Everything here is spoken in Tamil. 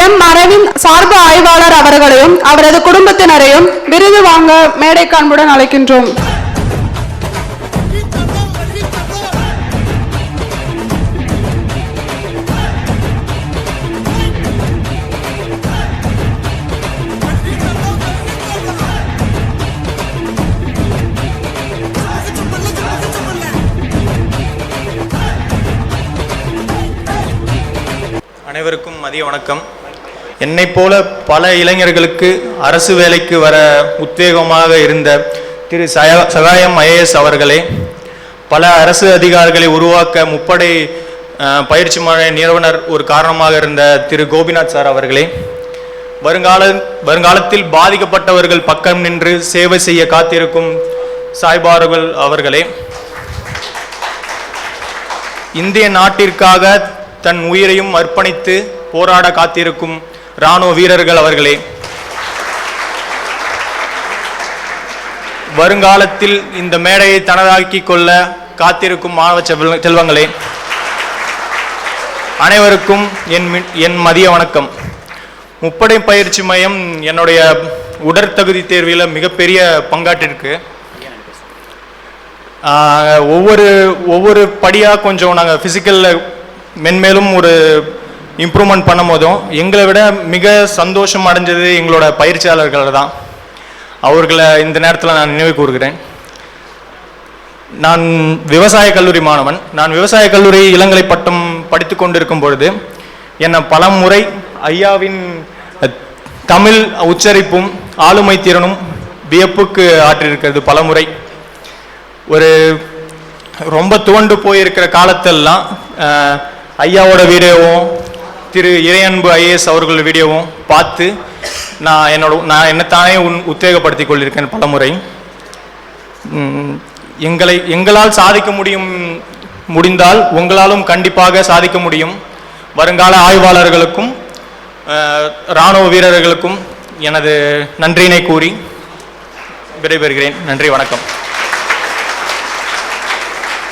எம் அரவிந்த் சார்பு ஆய்வாளர் அவர்களையும் அவரது குடும்பத்தினரையும் விருது வாங்க மேடை காண்புடன் அழைக்கின்றோம். அனைவருக்கும் மதிய வணக்கம். என்னை போல பல இளைஞர்களுக்கு அரசு வேலைக்கு வர உத்வேகமாக இருந்த திரு சகாயம் IAS அவர்களே, பல அரசு அதிகாரிகளை உருவாக்க முப்படை பயிற்சி நிறுவனர் ஒரு காரணமாக இருந்த திரு கோபிநாத் சார் அவர்களே, வருங்காலத்தில் பாதிக்கப்பட்டவர்கள் பக்கம் நின்று சேவை செய்ய காத்திருக்கும் சாய்பார்கள் அவர்களே, இந்திய நாட்டிற்காக தன் உயிரையும் அர்ப்பணித்து போராட காத்திருக்கும் இராணுவ வீரர்கள் அவர்களே, வருங்காலத்தில் இந்த மேடையை தனதாக்கி கொள்ள காத்திருக்கும் மாணவ செல்வங்களே, அனைவருக்கும் என் மதிய வணக்கம். முப்படை பயிற்சி மையம் என்னுடைய உடற்தகுதி தேர்வில் மிகப்பெரிய பங்காற்றிருக்கு. ஒவ்வொரு படியாக கொஞ்சம் நாங்கள் ஃபிசிக்கலில் மென்மேலும் ஒரு இம்ப்ரூவ்மெண்ட் பண்ணும் போதும் எங்களை விட மிக சந்தோஷம் அடைஞ்சது எங்களோட பயிற்சியாளர்கள் தான். அவர்களை இந்த நேரத்தில் நான் நினைவு கூறுகிறேன். நான் விவசாய கல்லூரி மாணவன். நான் விவசாய கல்லூரி இளங்கலை பட்டம் படித்து கொண்டிருக்கும் பொழுது என்னை பல முறை ஐயாவின் தமிழ் உச்சரிப்பும் ஆளுமை திறனும் வியப்புக்கு ஆற்றிருக்கிறது. பல முறை ஒரு ரொம்ப துவண்டு போயிருக்கிற காலத்தெல்லாம் ஐயாவோட வீடியோவும் திரு இறையன்பு IAS அவர்கள் வீடியோவும் பார்த்து நான் என்னைத்தானே உத்வேகப்படுத்தி கொண்டிருக்கேன் பல முறை. எங்களால் சாதிக்க முடிந்தால் உங்களாலும் கண்டிப்பாக சாதிக்க முடியும். வருங்கால ஆய்வாளர்களுக்கும் இராணுவ வீரர்களுக்கும் எனது நன்றியினை கூறி விடைபெறுகிறேன். நன்றி, வணக்கம்.